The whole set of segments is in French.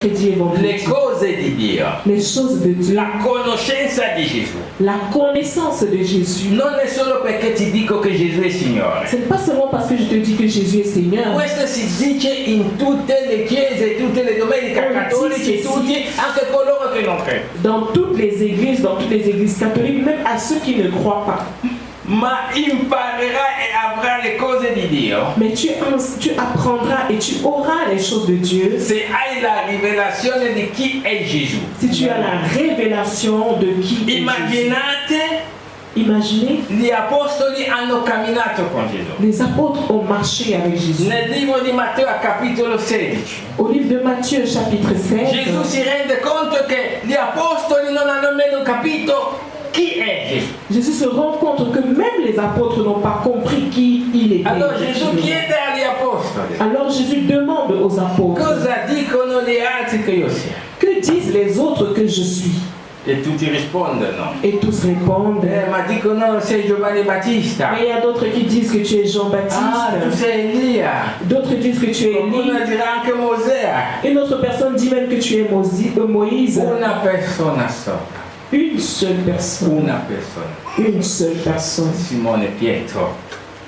che Dio è voluto. le cose di Dio, Les choses de Dieu. la conoscenza di Gesù. La connaissance de Jésus. Non è solo perché ti dico che Gesù è Signore. Ce n'est pas seulement parce que je te dis que Jésus est Seigneur. Questo si dice in tutte le chiese, tutte le domeniche cattolici, tutti, anche coloro che non credono. Dans toutes les églises catholiques, même à ceux qui ne croient pas. Ma imparerai e avrai le cose di Dio Mais tu apprendras et tu auras les choses de Dieu se hai la rivelazione di chi è Gesù. si tu as la révélation de qui est Jésus. Immaginate, Imaginez, gli apostoli hanno camminato con Gesù. les apôtres ont marché avec Jésus. Nel libro di Matteo, a capitolo 16, Au livre de Matthieu, chapitre 16, Gesù si rende conto che gli apostoli non hanno nemmeno capito chi è Gesù. Jésus se rend compte que même les apôtres n'ont pas compris qui il était. Allora Gesù chiede agli apostoli: Alors Jésus demande aux apôtres, cosa dicono gli altri che io sia? que disent les autres que je suis? E tutti rispondono: Et tous répondent, ma dicono sei Giovanni Battista. mais il y a d'autres qui disent que tu es Ah, tu Jean-Baptiste. sei Elia. D'autres disent que tu es Qualcuno Élie. dirà anche Mosè. Une autre personne dit même que tu es Moïse. Una persona sola. Une seule personne. Una persona. Une seule personne. Simone Pietro.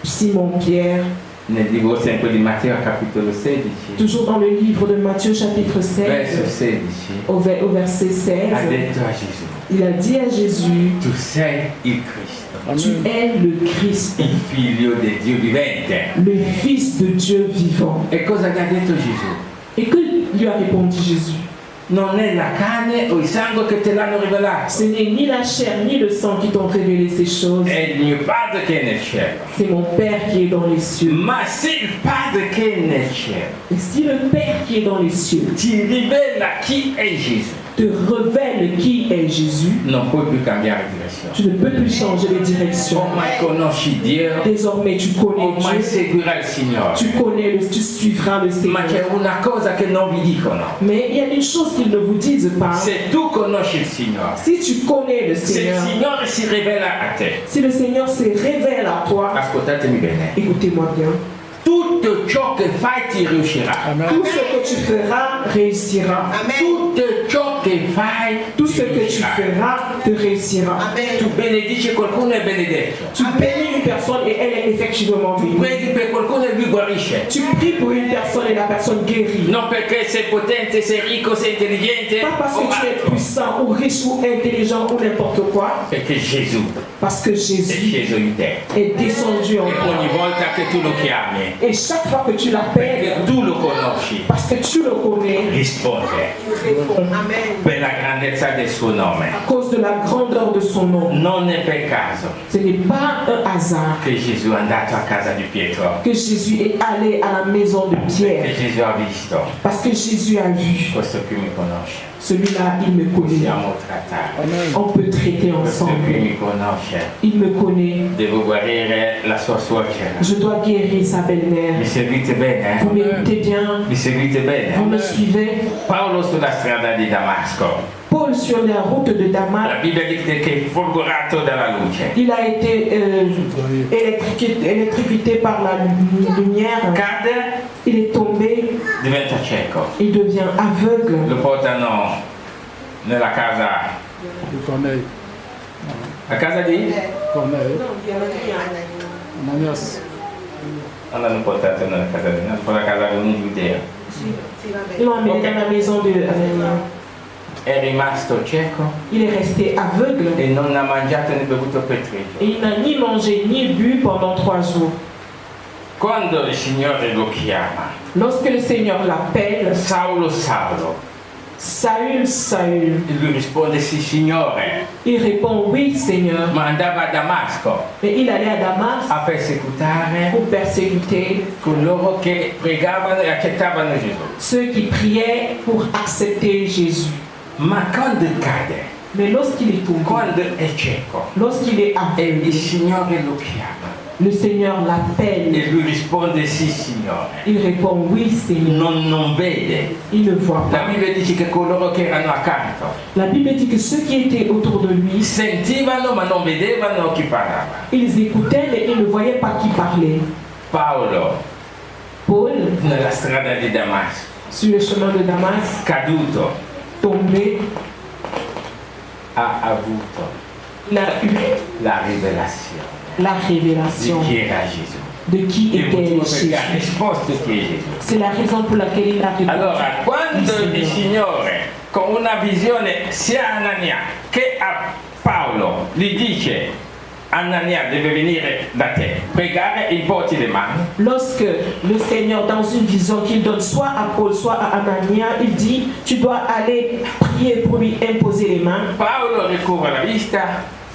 Simon-Pierre. Nel libro sempre di Matteo, capitolo 16, Toujours dans le livre de Matthieu chapitre 16, verso 16, au verset 16, ha detto a Gesù: il a dit à Jésus, tu sei il Cristo, tu es le Christ, il figlio del Dio vivente. le Fils de Dieu vivant. E cosa gli ha detto Gesù? Et que lui a répondu Jésus? Non è la carne o il sangue che te l'hanno rivelato, Ce n'est ni la chair ni le sang qui t'ont révélé ces choses. è il mio Padre che è nel cielo. C'est mon Père qui est dans les cieux. Ma se il Padre che è nel cielo Et si le Père qui est dans les cieux ti rivela chi è Gesù, te révèle qui est Jésus, non puoi più cambiare direzione. tu ne peux plus changer de direction. Ormai conosci Dio, Désormais, tu connais ormai Dieu, seguirai il Signore. tu suivras le Ma c'è Seigneur. una cosa che non vi dicono. Mais il y a une chose qu'ils ne vous disent pas. Se tu conosci il Signore, Si tu connais le se il Seigneur, Signore si rivela a te, si le Seigneur se révèle à toi, ascoltatemi bene, écoutez-moi bien, tutto ciò che fai ti riuscirà. tout ce que tu feras réussira. Tutto ciò che fai, Tout ce que tu feras te réussira. Tu benedici qualcuno è benedetto. Tu bénis une personne et elle est effectivement Tu bénie. preghi per qualcuno e lui guarisce. Tu pries pour une personne et la personne guérit. Non perché sei potente, sei ricco, sei intelligente, Pas parce que tu es altro. puissant ou riche ou intelligent ou n'importe quoi. Perché Gesù Parce que è Jésus sceso in te. est descendu en E ogni toi. volta che tu lo chiami, Et chaque fois que tu l'appelles, perché tu lo conosci, parce que tu le connais, risponde per la grandezza del suo nome. à cause de la grandeur de son nom. Non è per caso Ce n'est pas un hasard che Gesù è andato a casa di Pietro, que Jésus est allé à la maison de che Pierre. Gesù ha visto. Parce que Jésus a vu. Questo qui mi conosce, Celui-là, il me connaît. possiamo trattare. On peut traiter Questo qui ensemble. mi conosce, Il me connaît. devo guarire la sua suocera. Je dois guérir sa Mi belle-mère. seguite bene? Vous m'écoutez bien? Mi seguite Vous bene? me suivez? Paolo sulla strada di Damasco. Paul, sur la route de La Damas, Bibbia dice che è folgorato dalla luce. il a été électrocuté par la lumière. Cade, Il est tombé. diventa cieco. Il devient aveugle. Lo portano nella casa. Di Corneille. A casa di? Corneille. Ananias. Non l'hanno portato nella casa di, nella casa di un giudeo. Ils l'ont amené dans la maison de È rimasto cieco Il est resté aveugle. e non ha mangiato né bevuto per 3 Et giorni. il n'a ni mangé ni bu pendant 3 jours. Quando il Signore lo chiama, Lorsque le Seigneur l'appelle, Saulo, Saulo, Saül, Saül, e lui risponde sì Signore, il répond oui Seigneur. ma andava a Damasco Mais il allait à Damas a persecutare pour persécuter coloro che pregavano e accettavano Gesù. ceux qui priaient pour accepter Jésus. Ma quando cade, Mais lorsqu'il est tombé, quando è cieco lorsqu'il est e il aveugle, Signore lo chiama le Seigneur l'appelle. e lui risponde sì Signore, Il répond oui Seigneur. non vede. Il ne voit La pas. Bibbia dice che coloro che erano accanto La Bible dit que ceux qui étaient autour de lui, sentivano ma non vedevano chi parlava. ils écoutaient mais ils ne voyaient pas qui parlait. Paolo Paul, nella strada di Damasco sur le chemin de Damas, caduto, tombé, ha avuto il a eu la rivelazione la di révélation chi era Gesù. de qui Il était motivo perché ha Jésus. risposto chi è Gesù. C'est la raison pour laquelle il a répondu. Allora, quando il Seigneur. Signore, con una visione sia a Anania che a Paolo, gli dice: Anania deve venire da te, pregare, importi le mani. Lorsque le Seigneur, dans une vision qu'il donne soit à Paul, soit à Anania, il dit, tu dois aller prier pour lui imposer les mains. Paolo ricovra la vista,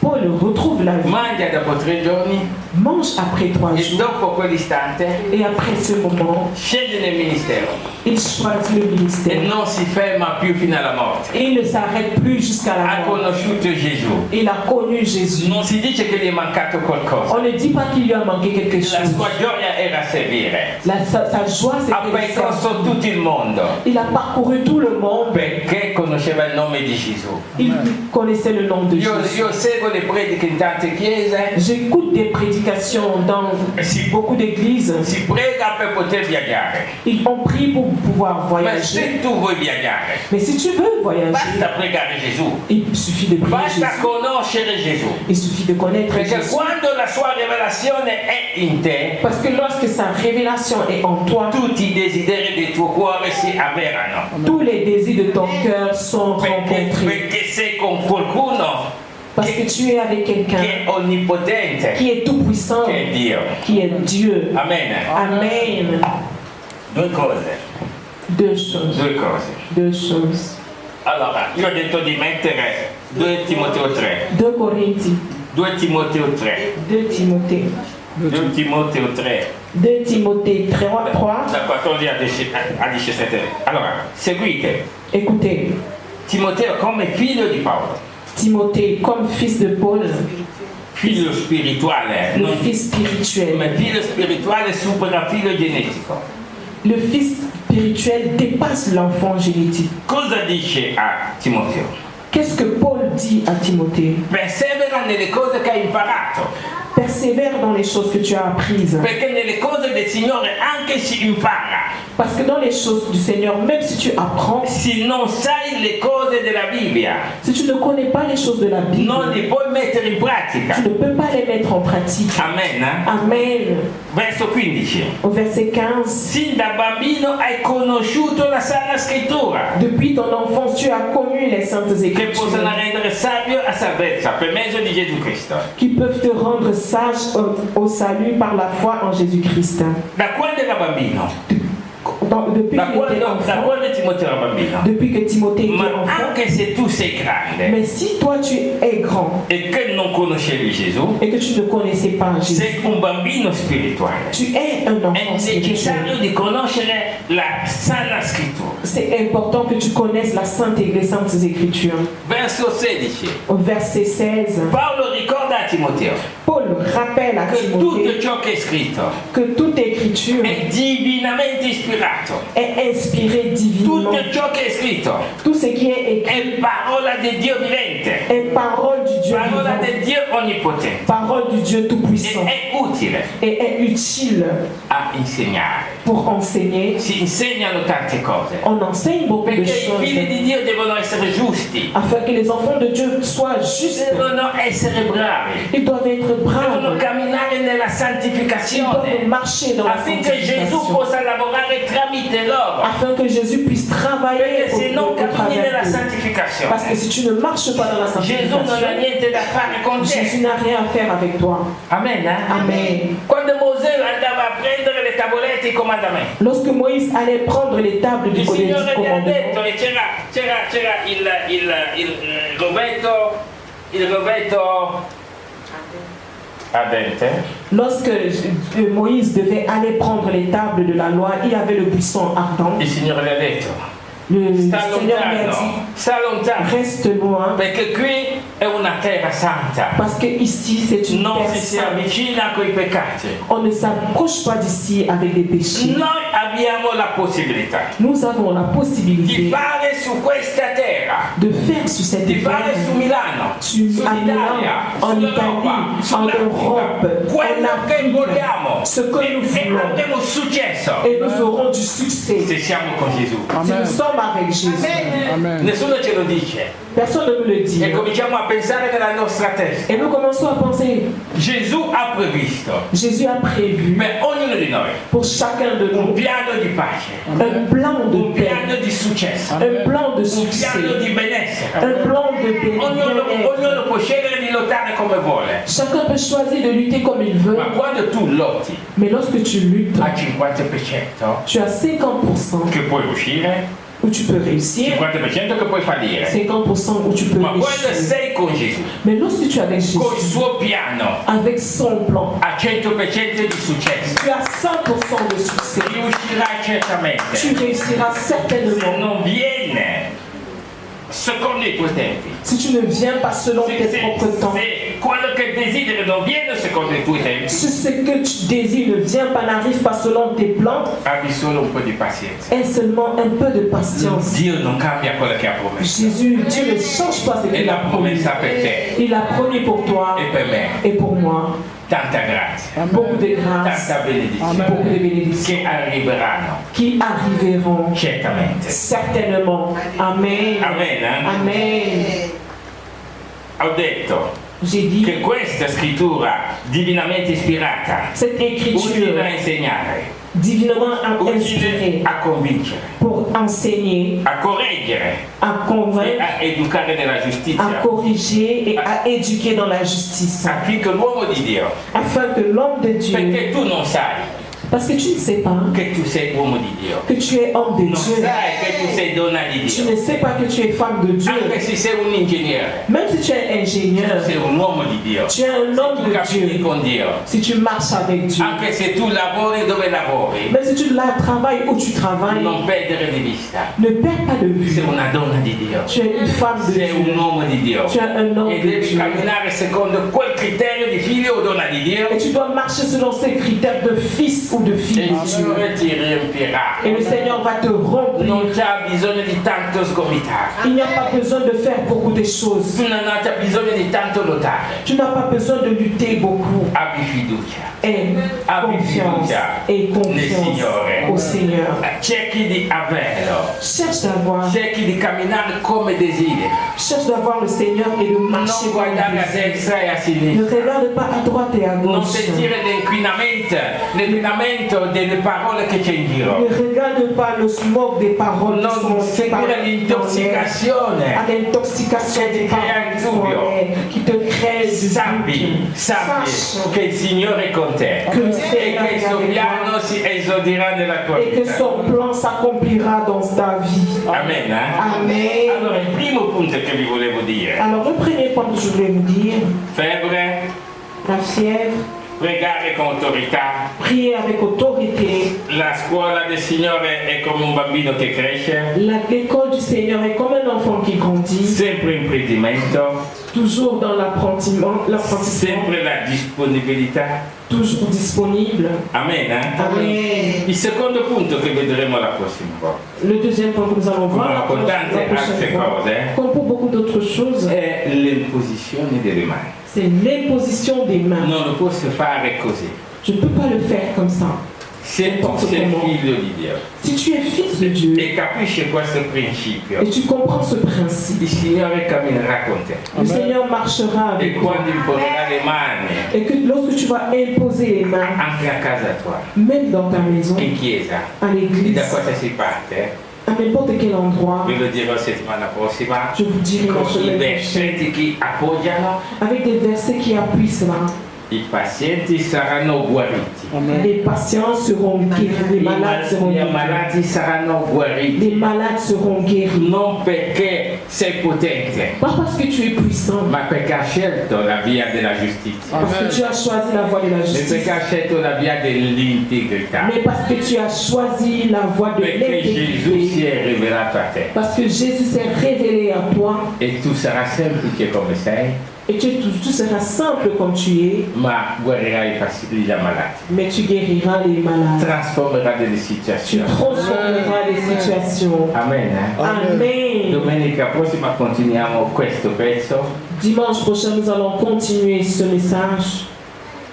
Paul retrouve la vie, mangia dopo 3 giorni mange après 3 e jours, dopo quell'istante et après ce moment, scende nel ministero il choisit le e ministère. non si ferma più fino alla morte. Et il ne s'arrête plus jusqu'à la Ha mort. conosciuto Gesù. Il a connu Jésus. Non si dice che gli è mancato qualcosa. On ne dit pas qu'il lui a manqué quelque La chose. sua gioia era servire. Sa joie, Ha c'était de percorso servir. tutto il mondo Il a parcouru tout le monde. perché conosceva il nome di Gesù. Il connaissait le nom de Jésus. Io seguo le prediche in tante chiese, J'écoute des prédications dans beaucoup d'églises. si prega per poter viaggiare. On prie pour pouvoir Ma voyager. se tu vuoi viaggiare, Mais si tu veux voyager, basta pregare Gesù, il suffit de prier basta Jésus. conoscere Gesù. Il suffit de connaître Perché Jésus. quando la sua rivelazione è in te, Parce que lorsque sa révélation est en toi, tutti i desideri del tuo cuore si avverano. tous les désirs de ton cœur sont rencontrés. Perché sei con qualcuno Parce que tu es avec quelqu'un che è onnipotente, qui est tout puissant, che è Dio. qui est Dieu. Amen. Amen. Due cose, Deux choses. due cose. Deux choses. Allora, io ho detto di mettere 2 Timoteo 3. 2 Corinthiens. 2 Timoteo 3. 2 Timothée. 2 Timoteo 3. 2 Timothée 3. Da 14 a 17. Allora, seguite. Écoutez, Timoteo come figlio di Paolo. Timothée comme fils de Paul, Figlio spirituale. le Non, fils spirituel. ma figlio spirituale supera figlio genetico. Le fils spirituel dépasse l'enfant génétique. Cosa dice a Timoteo? Qu'est-ce que Paul dit à Timothée? Persevera nelle cose che hai imparato. Persévère dans les choses que tu as apprises. Perché nelle cose del Signore anche si impara. Parce que dans les choses du Seigneur, même si tu apprends, Se non sai le cose della Bibbia, si tu ne connais pas les choses de la Bible, non le puoi mettere in pratica. tu ne peux pas les mettre en pratique. Amen. Eh? Amen. Verso 15. Au verset 15, Sin da bambino hai conosciuto la Sacra Scrittura, depuis ton enfance, tu as connu les saintes che écritures possono rendere savio a salvezza per mezzo di Gesù Cristo. qui peuvent te rendre sage au salut par la foi en Jésus-Christ. Da quando era bambino? Depuis Da qu'il était quando enfant, Timoteo era bambino? depuis que Timothée était Ma enfant, anche se tu sei grande mais si toi tu es grand e che non conoscevi Gesù, et que tu ne connaissais pas Jésus, sei un bambino spirituale. tu es un È enfant spirituel. necessario di conoscere la sana scrittura. C'est important que tu connaisses les saintes écritures. Verso 16. Au verset 16, Paolo ricorda a Timoteo Paul rappelle à che tutto Timothée ciò che è scritto que toute écriture è divinamente ispirato. est inspirée divinement. Tutto ciò che è scritto Tout ce qui est écrit è parola di Dio vivente, est parole du Dieu parola vivant, di Dio onnipotente parole du Dieu e tout-puissant è utile et est utile a insegnare. pour enseigner. Si insegnano tante cose On enseigne beaucoup de perché i figli choses di Dio devono essere giusti, afin que les enfants de Dieu soient justes. devono essere bravi, Ils doivent être devono braves. camminare nella Ils doivent santificazione marcher dans la affinché Gesù sanctification, possa lavorare tramite loro. afin que Jésus puisse travailler Perché se non au cammini travers nella d'eux. santificazione, Parce que si tu ne marches pas dans la Gesù non sanctification, ha niente da fare con Jésus te. n'a rien à faire avec toi. Amen. Amen. Quando Mosè andava a prendere le tavolette e i comandamenti, Lorsque Moïse allait prendre les tables du il Signore gli ha commandement, detto che c'era il rovetto ardente. lorsque Moïse devait aller prendre les tables de la loi, il y avait le buisson ardent. Il Signore gli ha detto: Le sta Seigneur lui a lontano, dit, sta lontano, reste loin, perché qui è una terra santa. Parce que ici, c'est une Non terre si si sainte. avvicina coi peccati. On ne s'approche pas d'ici avec des péchés. Noi abbiamo la possibilità Nous avons la di possibilité fare su questa terra, de faire sur cette di fare su terre, Milano, à Milan, sull'Italia, en sull'Europa, Italie, en Europe, sull'Africa, quello en che Afrique, vogliamo ce que nous e voulons. avremo successo Et nous aurons du succès se siamo con Gesù. si nous sommes avec Jésus. Amen. Nessuno ce lo dice Personne ne me le dit. e cominciamo a pensare nella nostra testa. Et nous commençons à penser, Gesù ha previsto Jésus a prévu per ognuno di noi pour chacun de un nous piano di pace, un plan de un piano paix, di successo, un plan de un succès, piano di benessere. un plan de Ognuno bien-être. può scegliere di lottare come vuole, Chacun peut choisir de lutter comme il veut, ma quando tu lotti mais lorsque tu luttes, al 50% tu as 50% che puoi uscire, où tu peux réussir, 50% che puoi fallire. 50% où tu peux Ma quando échouer. sei con Gesù, Mais lorsque tu es avec Jésus, col suo piano, avec son plan, a 100% di successo, tu as 100% de succès. riuscirai certamente. Tu réussiras Se certainement. non viene secondo i tuoi tempi, Si tu ne viens pas selon tes propres temps, se quello che desideri non viene secondo i tuoi tempi, si ce que tu désires ne vient pas, n'arrive pas selon tes plans, abbi solo un po' di pazienza. aie seulement un peu de patience. Dio non cambia quello che ha promesso. Jésus, Dieu ne change pas ce E qu'il a l'ha promis. promessa per te Il a promis pour toi e per me. et pour moi. Tanta grazia, Beaucoup de grâce, tanta benedizione beaucoup de bénédictions che arriveranno qui arriveront certamente. certainement. Amen. Amen. Amen. Ho detto J'ai dit, che questa scrittura divinamente ispirata cette utile a écriture insegnare, divinement utile inspirée a convincere, pour enseigner, a correggere à e convaincre, a educare nella à giustizia, corriger et à éduquer dans la justice, affinché l'uomo di Dio, afin que l'homme de Dieu, perché tu non sai parce que tu ne sais pas che tu sei uomo di Dio, que tu es homme de non Dieu, sai che tu sei donna di tu Dio, ne sais pas que tu es femme de Dieu, anche se sei un ingegnere, même si tu es ingénieur, sei un uomo di Dio, tu es un homme tu de cammini Dieu, con Dio, si tu marches avec Dieu, anche se tu lavori dove lavori, même si tu travailles où tu travailles, non perdere di vista, ne perds pas de vue, sei una donna di Dio, tu es une femme de sei un Dieu, uomo di Dio tu es un homme e de devi Dieu, camminare secondo quel criterio di figlio o donna di Dio et tu dois marcher selon ces critères de fils ou de e fille il de Dieu. Signore ti riempirà. Et le Seigneur va te remplir. Non c'ha bisogno di tanto sgomitare, Il n'y a pas besoin de faire beaucoup de choses. tu non c'ha bisogno di tanto lottare, Tu n'as pas besoin de lutter beaucoup. abbi fiducia. Aie confiance et confiance au Seigneur. Cerchi di averlo, Cherche d'avoir, cerchi di camminare come desideri, cherche d'avoir le Seigneur et de marcher non dans guardare a le Seigneur. destra e a Ne sinistra, regarde pas à droite et à non gauche. sentire l'inquinamento delle parole che c'è in Ne giro, regarde pas le smoke des paroles qui non sont seguire dans l'air. l'intossicazione. À l'intoxication Che ti des crea paroles il qui sont dubbio. en l'air, qui te créent du Sappi doute. che Sache il Signore è con te que le e Seigneur che il est suo avec piano toi si esordirà nella tua et que vita. son plan s'accomplira dans ta vie. Amen. Amen. Allora, il primo punto che vi volevo dire, Alors, le premier point que je voulais vous dire, febbre, la fièvre, pregare con autorità, prier avec autorité. la scuola del Signore è come un bambino che cresce, L'école du Seigneur est comme un enfant qui grandit, sempre in prendimento, toujours dans l'apprentissement, sempre la disponibilità. toujours disponible. Amen. Amen. Il secondo punto che vedremo la prossima volta Le deuxième point que nous allons voir, la Come tante prochaine altre fois, cose, comme pour beaucoup d'autres choses, è l'imposizione delle mani. c'est l'imposition des mains. Non lo posso fare così. Je ne peux pas le faire comme ça. Se tu sei figlio di Dio Si tu es fils de Dieu e capisci questo principio, et tu comprends ce principe, il Signore camminerà con te. le Seigneur marchera E avec toi. quando imponerà le mani, Et que lorsque tu vas imposer les mains, anche a casa tua, même dans ta maison, in chiesa, à e l'église, da cosa si parte? à n'importe quel endroit, Ve lo dirò settimana prossima, je vous dirai la con i semaine prochaine, versetti che appoggiano avec des versets qui appuient cela. I pazienti saranno guariti. Les patients seront guéris, les malades seront I guéris. malati saranno guariti. Les malades seront guéris. Non perché sei potente, Pas parce que tu es puissant, ma perché hai scelto la via della giustizia. parce que tu as choisi la voie de la E justice, perché hai scelto la via dell'integrità. mais parce que tu as choisi la voie de Perché Gesù si l'intégrité, è rivelato a te. parce que Jésus s'est révélé à toi, E tu sarai semplice come sei, et tu seras simple comme tu es, ma guarirai gli ammalati. mais tu guériras les malades. Trasformerai delle Tu situazioni. transformeras les situations. Amen. Amen. Domenica prossima continuiamo questo pezzo Dimanche prochain, nous allons continuer ce message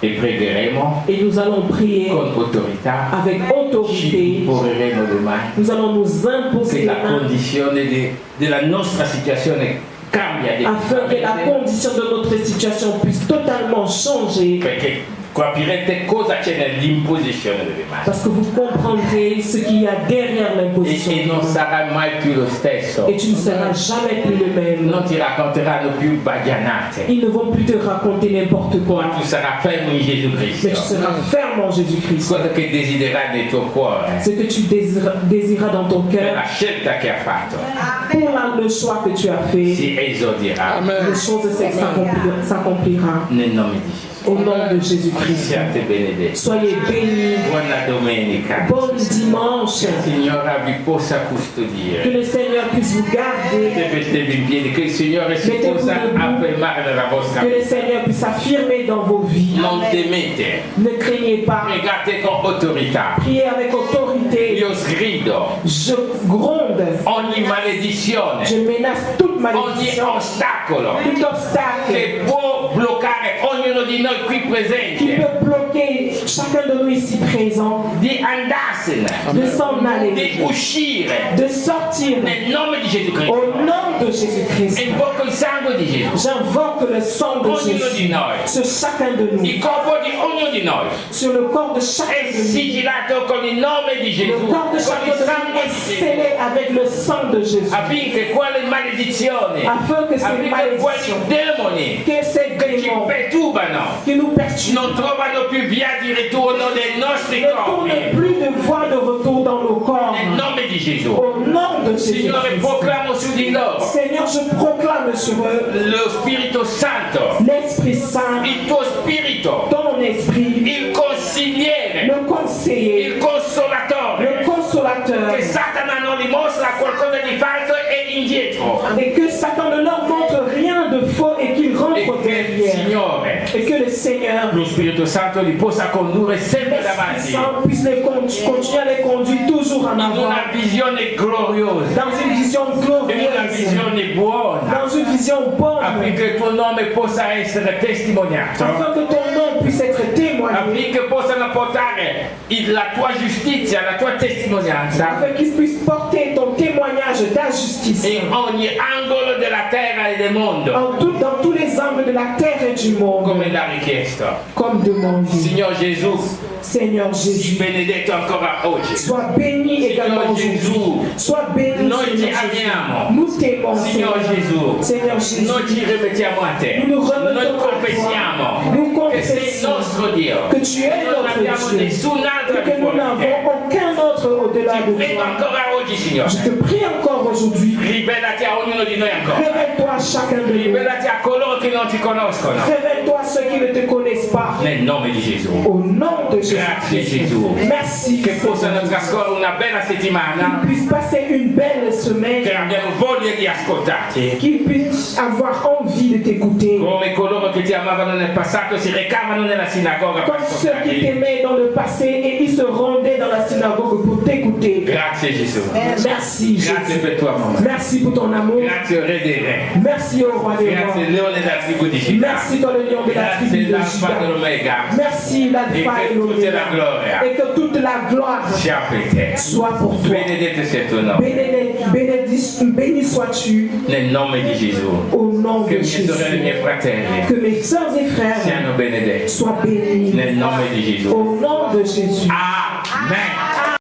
e pregheremo et nous allons prier con autorità. avec Ci autorité. imporremo le mani. Nous allons nous imposer Che les la mains condizione della nostra situazione cambia afin que la condition de notre situation puisse totalement changer, perché capirete cosa c'è nell'imposizione delle mani. parce que vous comprendrez ce qu'il y a derrière l'imposition. E non sarai mai più lo stesso. Et tu ne seras jamais plus le même. Non ti racconteranno più baglianate. Ils ne vont plus te raconter n'importe quoi, Tu sarai fermo in Gesù mais tu Cristo. seras ferme en Jésus-Christ. Quello che desiderai nel tuo cuore Ce que tu désiras dans ton per cœur, la scelta che ha fatto pour le choix que tu as fait, si esordirà les choses s'accomplira nel nome di Gesù. au nom de Jésus-Christ. Siate benedetti. Soyez bénis. Buona domenica. Bon dimanche. Il Signore vi possa Que custodire. le Seigneur puisse vous garder. Mettetevi in piedi, che il Signore si possa affermare nella vostra Que le vita. Seigneur puisse s'affirmer dans vos vies. Non temete, Ne craignez pas. pregate con autorità. Priez avec autorité. Io sgrido Je gronde. ogni maledizione, Je menace toute ogni malédiction, ostacolo tout obstacle che può bloccare ognuno di noi qui qui presente peut bloquer chacun de nous ici présents di andarsene, de s'en aller, di uscire de sortir nel nome di Gesù Cristo. au nom de Jésus-Christ. Invoco il sangue di Gesù, J'invoque le sang de ognuno di Jésus noi, sur chacun de nous, il corpo di ognuno di noi sur le corps de chacun è de nous. sigillato con il nome di Gesù, Le corps con de chacun il de nous sangue est di Gesù, scellé avec le sang de Jésus, affinché quelle maledizioni, afin que ces affinché quei malédictions, demoni que ces che ci démons perturbano qui nous perturbent non trovano più via di ritorno dei nostri ne tournent corpi. plus de voie de retour dans nos corps. Nel nome di Gesù. Au nom de Signore, Jésus. proclamo su di loro Seigneur, je proclame sur eux lo Spirito Santo, l'Esprit Saint, il tuo Spirito, ton esprit, il consigliere, le conseiller, il consolatore, le consolateur, che Satana non gli mostra qualcosa di falso e indietro. et que Satan ne leur montre rien de faux et qu'il E rentre che il derrière. Signore, Et que le Seigneur, lo Spirito Santo, li possa condurre sempre l'Esprit davanti Saint, puisse continuer à les conduire toujours en in avant, una visione gloriosa, dans une vision in una glorieuse, visione buona, dans une vision bonne, affinché il tuo nome possa essere testimoniato, afin que ton nom puisse être témoigné, affinché possano portare la tua giustizia, la tua testimonianza afin qu'ils puissent porter ton témoignage, ta justice in ogni angolo della terra e del mondo, dans tous les angles de la terre et du monde, come l'ha richiesto. comme demandé. Signor Gesù, Seigneur sii Jésus, benedetto ancora oggi. sois béni également aujourd'hui. Sois béni, Noi ti Seigneur Jésus. amiamo. Nous t'aimons, Signor Gesù, Seigneur Jésus. noi ci rimettiamo a te. Nous nous remettons Noi à toi. confessiamo Nous che sei il confessons nostro Dio. que tu es Non notre abbiamo Dieu nessun altro et di que nous fuori di te. n'avons aucun autre au-delà Ti de prego toi. ancora oggi, Signore. Je te prie encore aujourd'hui. Rivelati a ognuno di noi ancora. Révèle-toi à chacun de nous. Rivelati a coloro che non ti conoscono. Révèle-toi à ceux qui ne te connaissent pas. Nel nome di Gesù. Au nom de Jésus. Grazie Gesù. Merci. Che possano trascorrere una bella settimana. Qu'ils puissent passer une belle semaine. Che abbiano voglia di ascoltarti. Qu'ils puissent avoir envie de t'écouter. Come coloro che ti amavano nel passato si recavano nella sinagoga per Comme ceux qui ascoltarti. t'aimaient dans le passé et ils se rendaient dans la synagogue pour t'écouter. Grazie Gesù. Merci Grazie Jésus. per tuo amore. Merci pour ton amour. Grazie Re dei Re. Merci au roi des rois. Grazie Leone della tribù di Giuda. Merci toi le lion de la tribu Grazie de l'Alfa e Juda. l'Omega. Merci l'alpha E et che tutta l'oméga. la gloria Et que toute la gloire sia per te. soit pour toi. Benedetto sia il tuo nome. Béni sois-tu Nel nome di Gesù. au nom Che de mie sorelle e Jésus. miei fratelli Que mes sœurs et frères siano benedetti. soient bénis Nel nome di Gesù. au nom de Jésus. Amen.